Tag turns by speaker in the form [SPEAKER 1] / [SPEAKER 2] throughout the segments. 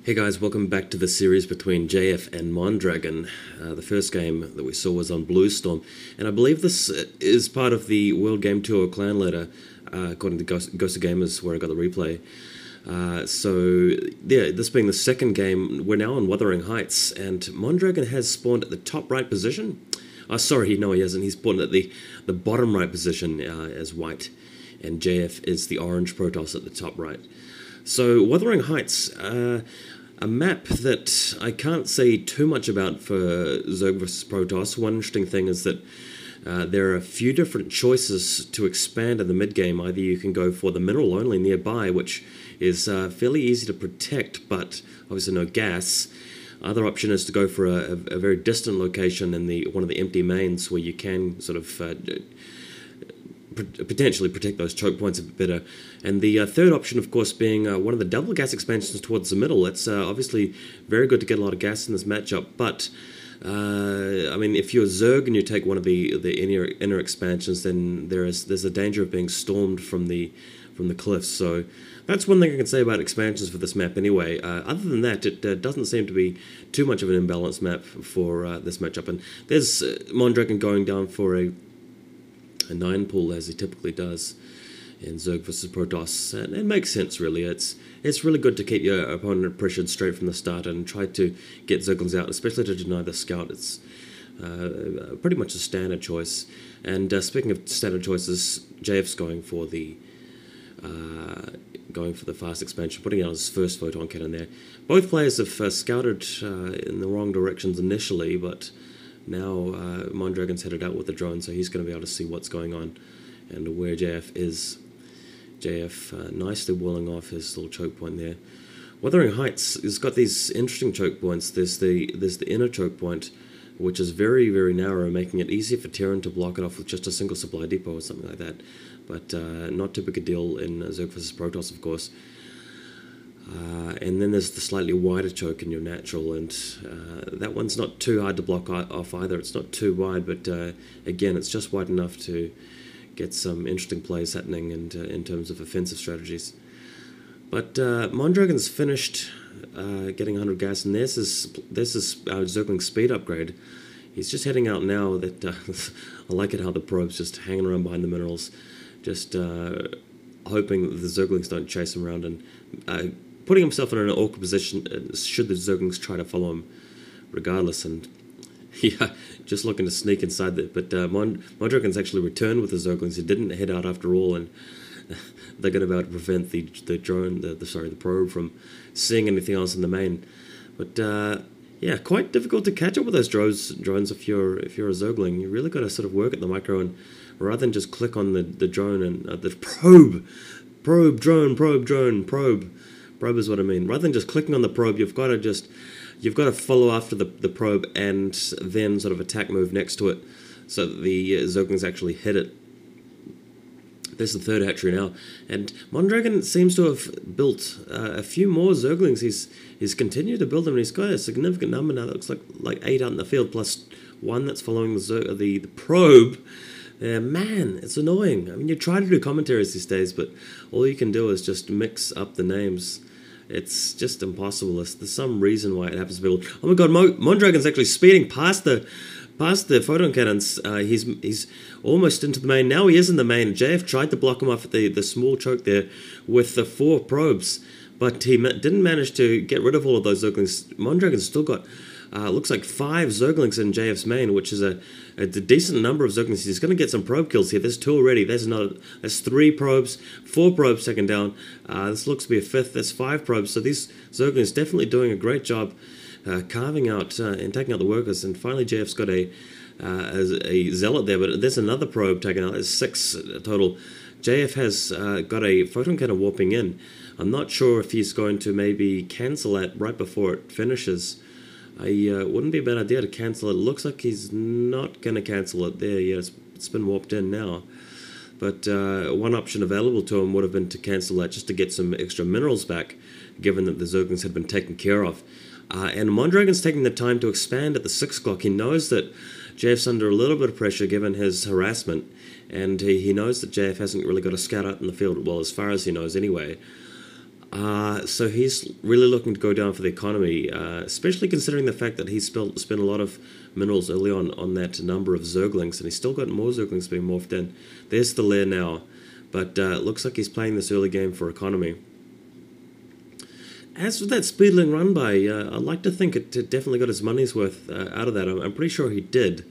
[SPEAKER 1] Hey guys, welcome back to the series between JF and Mondragon. The first game that we saw was on Bluestorm, and I believe this is part of the World Game Tour clan ladder, according to Ghost of Gamers, where I got the replay. This being the second game, we're now on Wuthering Heights, and Mondragon has spawned at the top right position. Oh, sorry, no he hasn't. He's spawned at the bottom right position as white, and JF is the orange Protoss at the top right. So, Wuthering Heights, a map that I can't say too much about for Zerg vs Protoss. One interesting thing is that there are a few different choices to expand in the mid-game. Either you can go for the mineral only nearby, which is fairly easy to protect, but obviously no gas. Other option is to go for a very distant location in one of the empty mains where you can sort of potentially protect those choke points a bit better. And the third option, of course, being one of the double gas expansions towards the middle. It's obviously very good to get a lot of gas in this matchup, but I mean, if you're Zerg and you take one of the inner expansions, then there's a danger of being stormed from the cliffs. So that's one thing I can say about expansions for this map anyway. Other than that, it doesn't seem to be too much of an imbalanced map for this matchup. And there's Mondragon going down for a 9 pool as he typically does in Zerg vs Protoss, and it makes sense really. It's really good to keep your opponent pressured straight from the start and try to get Zerglings out, especially to deny the scout. It's pretty much a standard choice. And speaking of standard choices, JF's going for the fast expansion, putting out his first photon cannon there. Both players have scouted in the wrong directions initially, but now Mondragon's headed out with the drone, so he's going to be able to see what's going on and where JF is. JF nicely walling off his little choke point there. Wuthering Heights has got these interesting choke points. There's the inner choke point, which is very, very narrow, making it easier for Terran to block it off with just a single supply depot or something like that. But not too big a deal in Zerg vs Protoss, of course. And then there's the slightly wider choke in your natural, and that one's not too hard to block off either. It's not too wide, but again, it's just wide enough to get some interesting plays happening and in terms of offensive strategies. But Mondragon's finished getting 100 gas, and there's his Zergling speed upgrade. He's just heading out now. That I like it how the probe's just hanging around behind the minerals, just hoping that the Zerglings don't chase him around, and putting himself in an awkward position should the Zerglings try to follow him regardless. And yeah, just looking to sneak inside there. But Mondragon's actually returned with the Zerglings. He didn't head out after all, and they're going to be able to prevent the drone, the probe from seeing anything else in the main. But yeah, quite difficult to catch up with those drones if you're a Zergling. You really got to sort of work at the micro, and rather than just click on the drone and the probe is what I mean. Rather than just clicking on the probe, you've got to follow after the probe and then sort of attack move next to it, so that the Zerglings actually hit it. There's the third hatchery now, and Mondragon seems to have built a few more Zerglings. He's continued to build them, and he's got a significant number now. That looks like 8 out in the field, plus 1 that's following the probe. Man, it's annoying. I mean, you try to do commentaries these days, but all you can do is just mix up the names. It's just impossible. There's some reason why it happens to people. Oh my god, Mondragon's actually speeding past the photon cannons. He's almost into the main. Now he is in the main. JF tried to block him off at the small choke there with the 4 probes, but he didn't manage to get rid of all of those Zerglings. Mondragon's still got looks like 5 Zerglings in JF's main, which is a decent number of Zerglings. He's going to get some probe kills here. There's 2 already. There's 3 probes, 4 probes taken down. This looks to be a 5th. There's 5 probes. So these Zerglings definitely doing a great job carving out and taking out the workers. And finally, JF's got a zealot there, but there's another probe taken out. There's 6 total. JF has got a photon cannon warping in. I'm not sure if he's going to maybe cancel that right before it finishes. Wouldn't be a bad idea to cancel it. It looks like he's not going to cancel it there. Yeah, it's been warped in now. But one option available to him would have been to cancel that just to get some extra minerals back, given that the Zerglings had been taken care of. And Mondragon's taking the time to expand at the 6 o'clock. He knows that JF's under a little bit of pressure given his harassment, and he knows that JF hasn't really got a scout out in the field, well, as far as he knows anyway. So he's really looking to go down for the economy, especially considering the fact that he's spent a lot of minerals early on that number of Zerglings, and he's still got more Zerglings being morphed in. There's the lair now, but it looks like he's playing this early game for economy. As for that speedling run by, I'd like to think it definitely got his money's worth out of that. I'm pretty sure he did.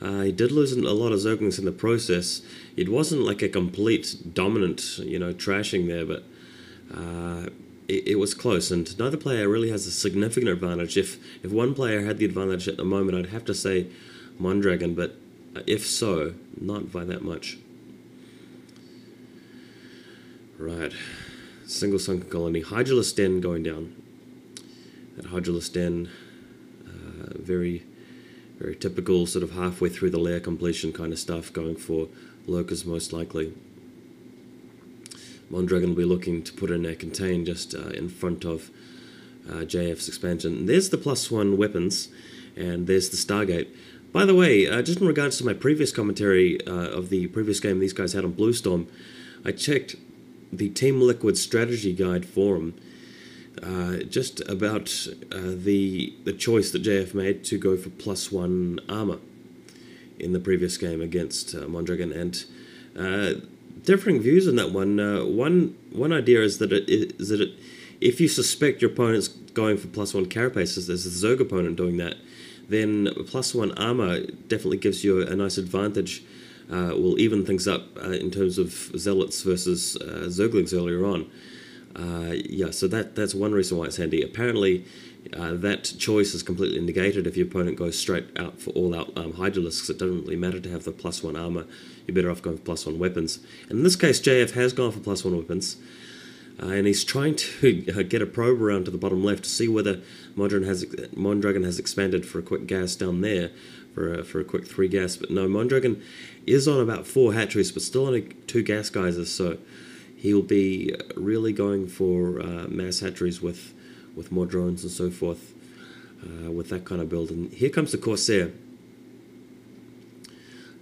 [SPEAKER 1] He did lose a lot of Zerglings in the process. It wasn't like a complete dominant, trashing there, but it was close, and neither player really has a significant advantage. If one player had the advantage at the moment, I'd have to say Mondragon, but if so, not by that much. Right, single sunken colony, Hydrolus Den going down. That Hydrolus Den, very typical sort of halfway through the lair completion kind of stuff, going for lurkers most likely. Mondragon will be looking to put in a contain just in front of JF's expansion. There's the +1 weapons, and there's the Stargate. By the way, just in regards to my previous commentary of the previous game these guys had on Bluestorm, I checked the Team Liquid strategy guide forum just about the choice that JF made to go for +1 armor in the previous game against Mondragon, and differing views on that one. One idea is that if you suspect your opponent's going for +1 carapaces, there's a Zerg opponent doing that, then +1 armor definitely gives you a nice advantage. Will even things up in terms of zealots versus Zerglings earlier on. So that's one reason why it's handy. Apparently, that choice is completely negated if your opponent goes straight out for all-out Hydralisks. It doesn't really matter to have the +1 armor. You're better off going for +1 weapons. And in this case, JF has gone for +1 weapons, and he's trying to get a probe around to the bottom left to see whether Mondragon has expanded for a quick gas down there, for a quick 3 gas. But no, Mondragon is on about 4 hatcheries, but still only 2 gas geysers, so he'll be really going for mass hatcheries with more drones and so forth, with that kind of build. And here comes the Corsair,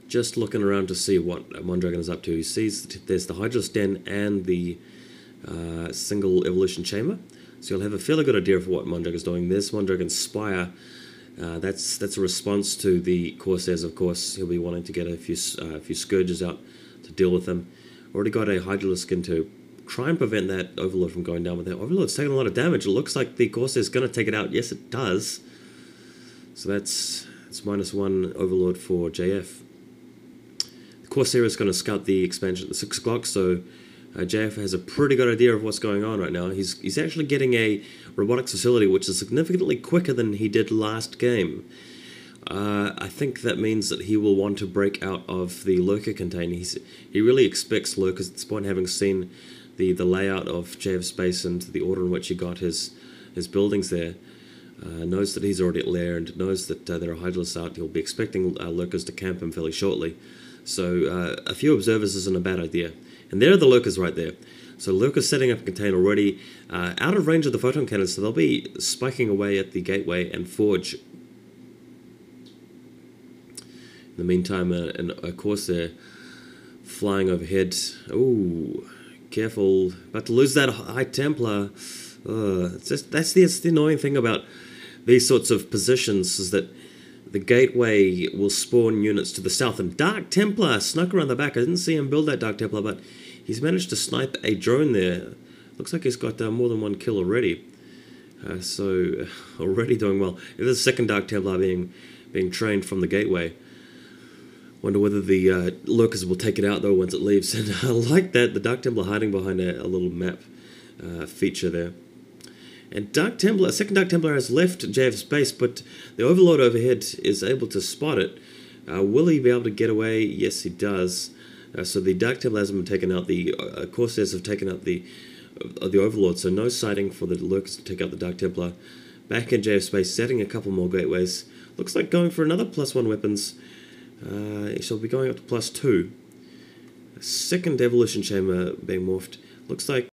[SPEAKER 1] just looking around to see what Mondragon is up to. He sees there's the Hydrolus Den and the single evolution chamber, so you'll have a fairly good idea of what Mondragon's doing. There's Mondragon's Spire. That's a response to the Corsairs, of course. He'll be wanting to get a few Scourges out to deal with them. Already got a Hydrolus skin to try and prevent that Overlord from going down, with that Overlord's taking a lot of damage. It looks like the Corsair's going to take it out. Yes, it does. So it's -1 Overlord for JF. The Corsair is going to scout the expansion at 6 o'clock, so JF has a pretty good idea of what's going on right now. He's actually getting a robotics facility, which is significantly quicker than he did last game. I think that means that he will want to break out of the lurker contain. He really expects lurkers at this point, having seen the layout of JF's base and the order in which he got his buildings there. Knows that he's already at lair and knows that there are Hydrolus out. He'll be expecting lurkers to camp him fairly shortly. So a few observers isn't a bad idea. And there are the lurkers right there. So lurkers setting up a contain already out of range of the photon cannons, so they'll be spiking away at the gateway and forge. In the meantime, a Corsair flying overhead. Ooh, careful. About to lose that High Templar. That's the annoying thing about these sorts of positions, is that the gateway will spawn units to the south. And Dark Templar snuck around the back. I didn't see him build that Dark Templar, but he's managed to snipe a drone there. Looks like he's got more than 1 kill already. So already doing well. There's a second Dark Templar being trained from the gateway. Wonder whether the lurkers will take it out though once it leaves. And I like that, the Dark Templar hiding behind a little map feature there. And second Dark Templar has left JF's base, but the Overlord overhead is able to spot it. Will he be able to get away? Yes, he does. So the Dark Templar hasn't been taken out. The Corsairs have taken out the Overlord, so no sighting for the lurkers to take out the Dark Templar. Back in JF's base, setting a couple more gateways. Looks like going for another +1 weapons. He shall be going up to +2. A second evolution chamber being morphed. Looks like